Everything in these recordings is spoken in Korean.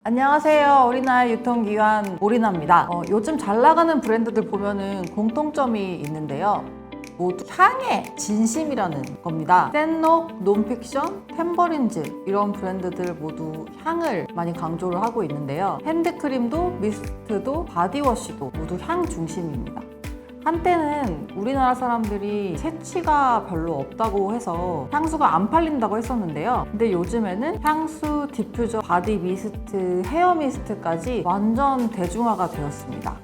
안녕하세요. 오리나의 유통기관 오리나입니다. 요즘 잘 나가는 브랜드들 보면은 공통점이 있는데요. 모두 향의 진심이라는 겁니다. 샌록, 논픽션, 템버린즈 이런 브랜드들 모두 향을 많이 강조를 하고 있는데요. 핸드크림도 미스트도 바디워시도 모두 향 중심입니다. 한때는 우리나라 사람들이 새치가 별로 없다고 해서 향수가 안 팔린다고 했었는데요. 근데 요즘에는 향수, 디퓨저, 바디 미스트, 헤어 미스트까지 완전 대중화가 되었습니다.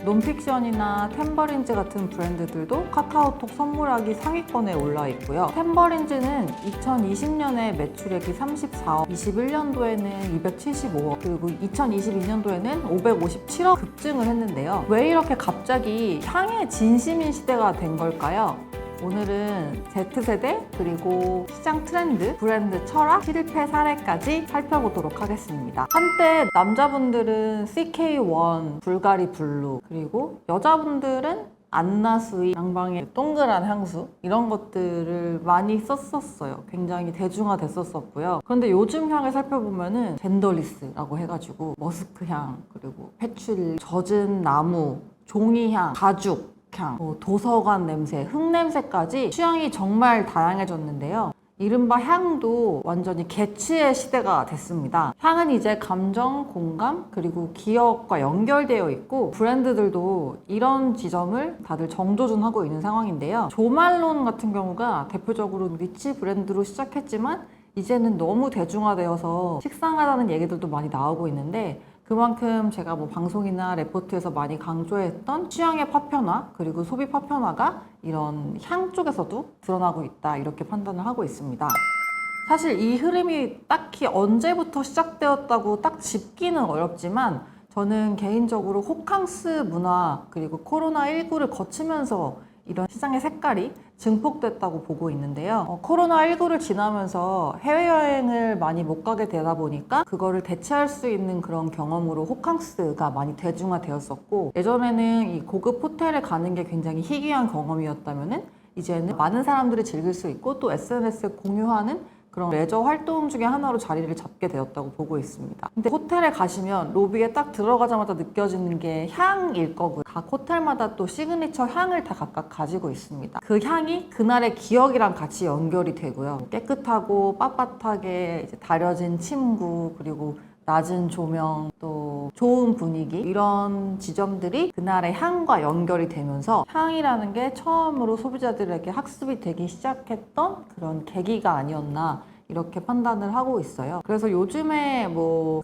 논픽션이나 템버린즈 같은 브랜드들도 카카오톡 선물하기 상위권에 올라 있고요. 템버린즈는 2020년에 매출액이 34억, 21년도에는 275억, 그리고 2022년도에는 557억 급증을 했는데요. 왜 이렇게 갑자기 향의 진심인 시대가 된 걸까요? 오늘은 Z세대 그리고 시장 트렌드, 브랜드 철학, 실패 사례까지 살펴보도록 하겠습니다. 한때 남자분들은 CK1, 불가리 블루, 그리고 여자분들은 안나수이, 양방의 동그란 향수 이런 것들을 많이 썼었어요. 굉장히 대중화됐었고요. 그런데 요즘 향을 살펴보면은 젠더리스라고 해가지고 머스크향, 그리고 패츄리, 젖은 나무, 종이향, 가죽 향, 도서관 냄새, 흙 냄새까지 취향이 정말 다양해졌는데요. 이른바 향도 완전히 개취의 시대가 됐습니다. 향은 이제 감정, 공감, 그리고 기억과 연결되어 있고 브랜드들도 이런 지점을 다들 정조준하고 있는 상황인데요. 조말론 같은 경우가 대표적으로 니치 브랜드로 시작했지만 이제는 너무 대중화되어서 식상하다는 얘기들도 많이 나오고 있는데 그만큼 제가 방송이나 레포트에서 많이 강조했던 취향의 파편화 그리고 소비 파편화가 이런 향 쪽에서도 드러나고 있다 이렇게 판단을 하고 있습니다. 사실 이 흐름이 딱히 언제부터 시작되었다고 딱 짚기는 어렵지만 저는 개인적으로 호캉스 문화 그리고 코로나19를 거치면서 이런 시장의 색깔이 증폭됐다고 보고 있는데요. 코로나19를 지나면서 해외여행을 많이 못 가게 되다 보니까 그거를 대체할 수 있는 그런 경험으로 호캉스가 많이 대중화되었었고 예전에는 이 고급 호텔에 가는 게 굉장히 희귀한 경험이었다면은 이제는 많은 사람들이 즐길 수 있고 또 SNS에 공유하는 그런 레저 활동 중에 하나로 자리를 잡게 되었다고 보고 있습니다. 근데 호텔에 가시면 로비에 딱 들어가자마자 느껴지는 게 향일 거고요. 각 호텔마다 또 시그니처 향을 다 각각 가지고 있습니다. 그 향이 그날의 기억이랑 같이 연결이 되고요. 깨끗하고 빳빳하게 이제 다려진 침구 그리고 낮은 조명, 또 좋은 분위기 이런 지점들이 그날의 향과 연결이 되면서 향이라는 게 처음으로 소비자들에게 학습이 되기 시작했던 그런 계기가 아니었나 이렇게 판단을 하고 있어요. 그래서 요즘에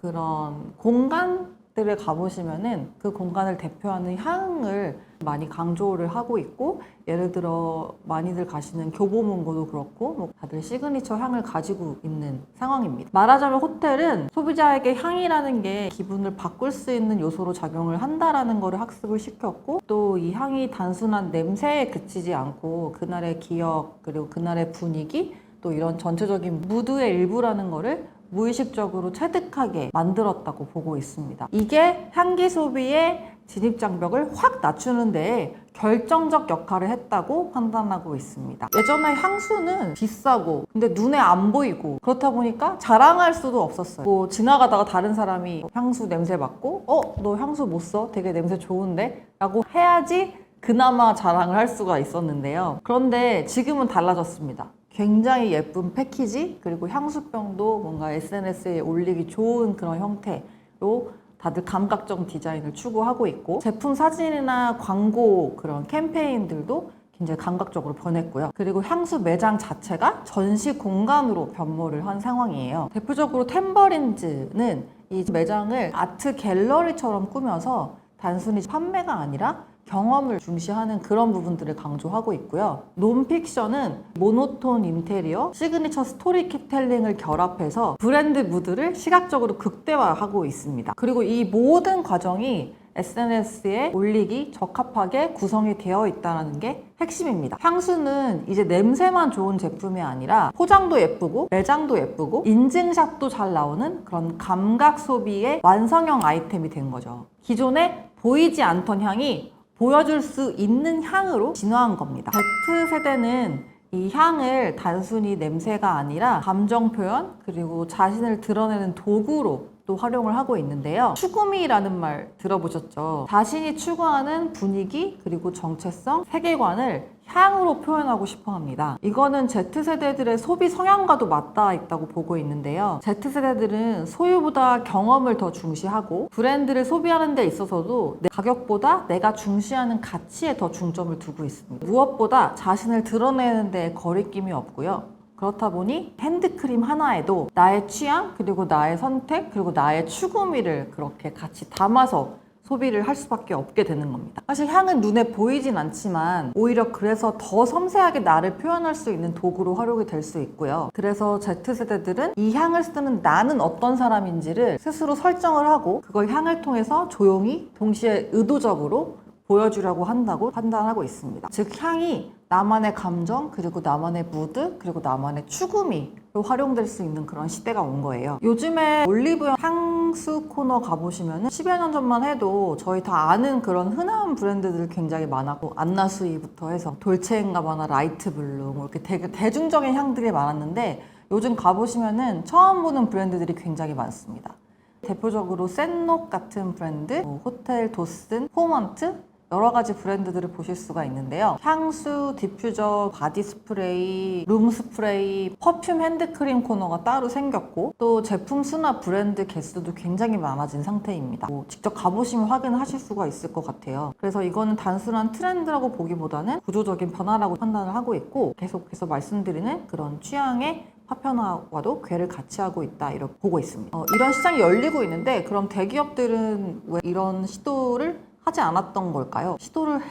그런 공간들을 가보시면은 그 공간을 대표하는 향을 많이 강조를 하고 있고 예를 들어 많이들 가시는 교보문고도 그렇고 다들 시그니처 향을 가지고 있는 상황입니다. 말하자면 호텔은 소비자에게 향이라는 게 기분을 바꿀 수 있는 요소로 작용을 한다라는 거를 학습을 시켰고 또 이 향이 단순한 냄새에 그치지 않고 그날의 기억 그리고 그날의 분위기 또 이런 전체적인 무드의 일부라는 거를 무의식적으로 체득하게 만들었다고 보고 있습니다. 이게 향기 소비의 진입장벽을 확 낮추는 데에 결정적 역할을 했다고 판단하고 있습니다. 예전에 향수는 비싸고 근데 눈에 안 보이고 그렇다 보니까 자랑할 수도 없었어요. 지나가다가 다른 사람이 향수 냄새 맡고 너 향수 못 써? 되게 냄새 좋은데? 라고 해야지 그나마 자랑을 할 수가 있었는데요. 그런데 지금은 달라졌습니다. 굉장히 예쁜 패키지 그리고 향수병도 뭔가 SNS에 올리기 좋은 그런 형태로 다들 감각적 디자인을 추구하고 있고 제품 사진이나 광고 그런 캠페인들도 굉장히 감각적으로 변했고요. 그리고 향수 매장 자체가 전시 공간으로 변모를 한 상황이에요. 대표적으로 템버린즈는 이 매장을 아트 갤러리처럼 꾸며서 단순히 판매가 아니라 경험을 중시하는 그런 부분들을 강조하고 있고요. 논픽션은 모노톤 인테리어, 시그니처 스토리텔링을 결합해서 브랜드 무드를 시각적으로 극대화하고 있습니다. 그리고 이 모든 과정이 SNS에 올리기 적합하게 구성이 되어 있다는 게 핵심입니다. 향수는 이제 냄새만 좋은 제품이 아니라 포장도 예쁘고 매장도 예쁘고 인증샷도 잘 나오는 그런 감각 소비의 완성형 아이템이 된 거죠. 기존에 보이지 않던 향이 보여줄 수 있는 향으로 진화한 겁니다. Z세대는 이 향을 단순히 냄새가 아니라 감정 표현 그리고 자신을 드러내는 도구로 또 활용을 하고 있는데요. 추구미라는 말 들어보셨죠? 자신이 추구하는 분위기 그리고 정체성, 세계관을 향으로 표현하고 싶어 합니다. 이거는 Z세대들의 소비 성향과도 맞닿아 있다고 보고 있는데요. Z세대들은 소유보다 경험을 더 중시하고 브랜드를 소비하는 데 있어서도 내 가격보다 내가 중시하는 가치에 더 중점을 두고 있습니다. 무엇보다 자신을 드러내는 데 거리낌이 없고요. 그렇다 보니 핸드크림 하나에도 나의 취향, 그리고 나의 선택, 그리고 나의 추구미를 그렇게 같이 담아서 소비를 할 수밖에 없게 되는 겁니다. 사실 향은 눈에 보이진 않지만 오히려 그래서 더 섬세하게 나를 표현할 수 있는 도구로 활용이 될 수 있고요. 그래서 Z세대들은 이 향을 쓰는 나는 어떤 사람인지를 스스로 설정을 하고 그걸 향을 통해서 조용히 동시에 의도적으로 보여주려고 한다고 판단하고 있습니다. 즉 향이 나만의 감정, 그리고 나만의 무드, 그리고 나만의 추구미로 활용될 수 있는 그런 시대가 온 거예요. 요즘에 올리브영 향수 코너 가보시면 10여 년 전만 해도 저희 다 아는 그런 흔한 브랜드들 굉장히 많았고 안나수이부터 해서 돌체앤가바나, 라이트블루 뭐 이렇게 되게 대중적인 향들이 많았는데 요즘 가보시면은 처음 보는 브랜드들이 굉장히 많습니다. 대표적으로 샌록 같은 브랜드, 호텔 도슨, 포먼트 여러 가지 브랜드들을 보실 수가 있는데요. 향수, 디퓨저, 바디 스프레이, 룸 스프레이, 퍼퓸 핸드크림 코너가 따로 생겼고 또 제품 수나 브랜드 개수도 굉장히 많아진 상태입니다. 직접 가보시면 확인하실 수가 있을 것 같아요. 그래서 이거는 단순한 트렌드라고 보기보다는 구조적인 변화라고 판단을 하고 있고 계속해서 말씀드리는 그런 취향의 파편화와도 궤를 같이 하고 있다 이렇게 보고 있습니다. 이런 시장이 열리고 있는데 그럼 대기업들은 왜 이런 시도를 하지 않았던 걸까요? 시도를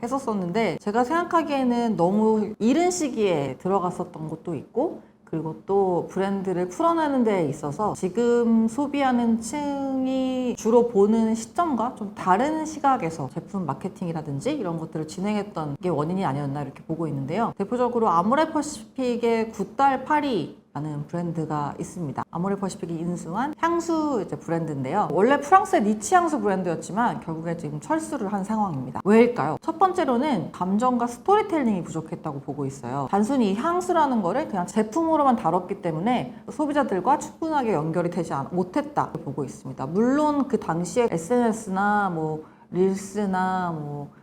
했었는데 제가 생각하기에는 너무 이른 시기에 들어갔었던 것도 있고 그리고 또 브랜드를 풀어내는 데 있어서 지금 소비하는 층이 주로 보는 시점과 좀 다른 시각에서 제품 마케팅이라든지 이런 것들을 진행했던 게 원인이 아니었나 이렇게 보고 있는데요. 대표적으로 아모레퍼시픽의 굿달 파리 라는 브랜드가 있습니다. 아모레퍼시픽이 인수한 향수 브랜드인데요. 원래 프랑스의 니치 향수 브랜드였지만 결국에 지금 철수를 한 상황입니다. 왜일까요? 첫 번째로는 감정과 스토리텔링이 부족했다고 보고 있어요. 단순히 이 향수라는 거를 그냥 제품으로만 다뤘기 때문에 소비자들과 충분하게 연결이 되지 못했다 보고 있습니다. 물론 그 당시에 SNS나 릴스나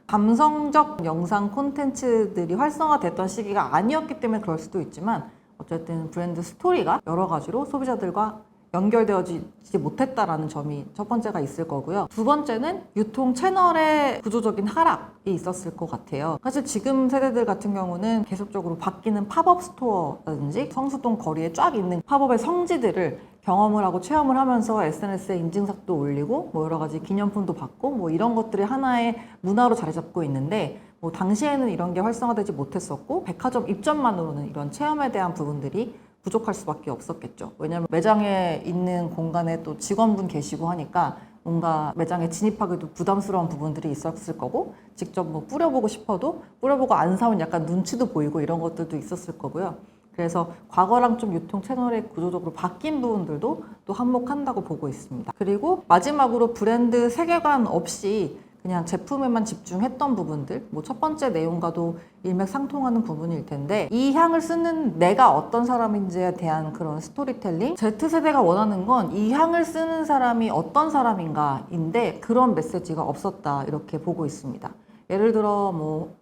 감성적 영상 콘텐츠들이 활성화됐던 시기가 아니었기 때문에 그럴 수도 있지만 어쨌든 브랜드 스토리가 여러 가지로 소비자들과 연결되어지지 못했다라는 점이 첫 번째가 있을 거고요. 두 번째는 유통 채널의 구조적인 하락이 있었을 것 같아요. 사실 지금 세대들 같은 경우는 계속적으로 바뀌는 팝업 스토어라든지 성수동 거리에 쫙 있는 팝업의 성지들을 경험을 하고 체험을 하면서 SNS에 인증샷도 올리고 여러 가지 기념품도 받고 이런 것들이 하나의 문화로 자리 잡고 있는데 당시에는 이런 게 활성화되지 못했었고 백화점 입점만으로는 이런 체험에 대한 부분들이 부족할 수밖에 없었겠죠. 왜냐하면 매장에 있는 공간에 또 직원분 계시고 하니까 뭔가 매장에 진입하기도 부담스러운 부분들이 있었을 거고 직접 뿌려보고 싶어도 뿌려보고 안 사면 약간 눈치도 보이고 이런 것들도 있었을 거고요. 그래서 과거랑 좀 유통 채널의 구조적으로 바뀐 부분들도 또 한몫한다고 보고 있습니다. 그리고 마지막으로 브랜드 세계관 없이 그냥 제품에만 집중했던 부분들, 첫 번째 내용과도 일맥상통하는 부분일 텐데 이 향을 쓰는 내가 어떤 사람인지에 대한 그런 스토리텔링, Z세대가 원하는 건 이 향을 쓰는 사람이 어떤 사람인가인데 그런 메시지가 없었다 이렇게 보고 있습니다. 예를 들어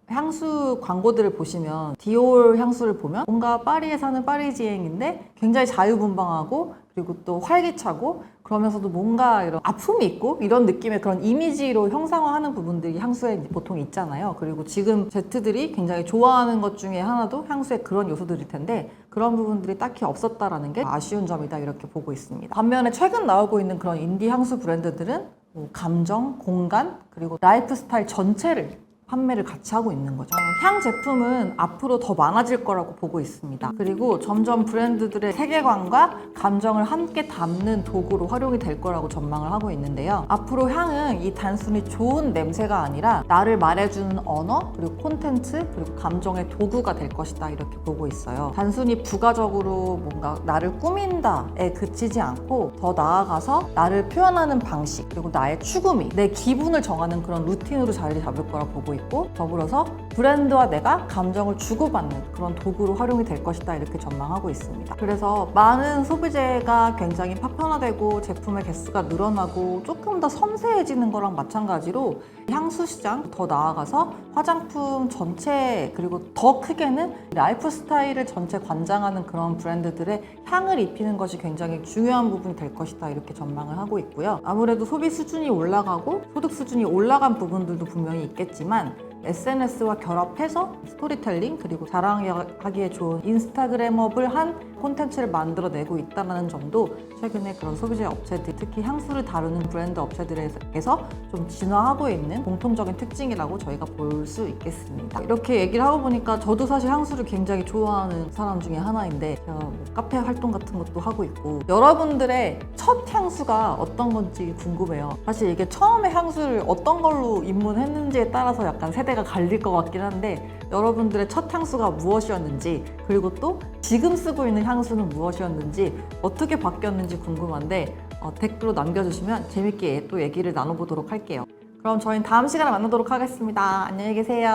향수 광고들을 보시면 디올 향수를 보면 뭔가 파리에 사는 파리지앵인데 굉장히 자유분방하고 그리고 또 활기차고 그러면서도 뭔가 이런 아픔이 있고 이런 느낌의 그런 이미지로 형상화하는 부분들이 향수에 보통 있잖아요. 그리고 지금 Z들이 굉장히 좋아하는 것 중에 하나도 향수의 그런 요소들일 텐데 그런 부분들이 딱히 없었다라는 게 아쉬운 점이다 이렇게 보고 있습니다. 반면에 최근 나오고 있는 그런 인디 향수 브랜드들은 감정, 공간, 그리고 라이프 스타일 전체를 판매를 같이 하고 있는 거죠. 향 제품은 앞으로 더 많아질 거라고 보고 있습니다. 그리고 점점 브랜드들의 세계관과 감정을 함께 담는 도구로 활용이 될 거라고 전망을 하고 있는데요. 앞으로 향은 이 단순히 좋은 냄새가 아니라 나를 말해주는 언어, 그리고 콘텐츠, 그리고 감정의 도구가 될 것이다 이렇게 보고 있어요. 단순히 부가적으로 뭔가 나를 꾸민다에 그치지 않고 더 나아가서 나를 표현하는 방식, 그리고 나의 추구미, 내 기분을 정하는 그런 루틴으로 자리 잡을 거라 보고 있고, 더불어서 브랜드와 내가 감정을 주고받는 그런 도구로 활용이 될 것이다, 이렇게 전망하고 있습니다. 그래서 많은 소비재가 굉장히 파편화되고 제품의 개수가 늘어나고 조금 더 섬세해지는 거랑 마찬가지로 향수 시장, 더 나아가서 화장품 전체, 그리고 더 크게는 라이프 스타일을 전체 관장하는 그런 브랜드들의 향을 입히는 것이 굉장히 중요한 부분이 될 것이다, 이렇게 전망을 하고 있고요. 아무래도 소비 수준이 올라가고 소득 수준이 올라간 부분들도 분명히 있겠지만 SNS와 결합해서 스토리텔링, 그리고 자랑하기에 좋은 인스타그램업을 한 콘텐츠를 만들어내고 있다는 점도 최근에 그런 소비재 업체들, 특히 향수를 다루는 브랜드 업체들에서 좀 진화하고 있는 공통적인 특징이라고 저희가 볼 수 있겠습니다. 이렇게 얘기를 하고 보니까 저도 사실 향수를 굉장히 좋아하는 사람 중에 하나인데, 제가 뭐 카페 활동 같은 것도 하고 있고, 여러분들의 첫 향수가 어떤 건지 궁금해요. 사실 이게 처음에 향수를 어떤 걸로 입문했는지에 따라서 약간 세대가 갈릴 것 같긴 한데, 여러분들의 첫 향수가 무엇이었는지, 그리고 또 지금 쓰고 있는 향수는 무엇이었는지, 어떻게 바뀌었는지 궁금한데 댓글로 남겨주시면 재밌게 또 얘기를 나눠보도록 할게요. 그럼 저희는 다음 시간에 만나도록 하겠습니다. 안녕히 계세요.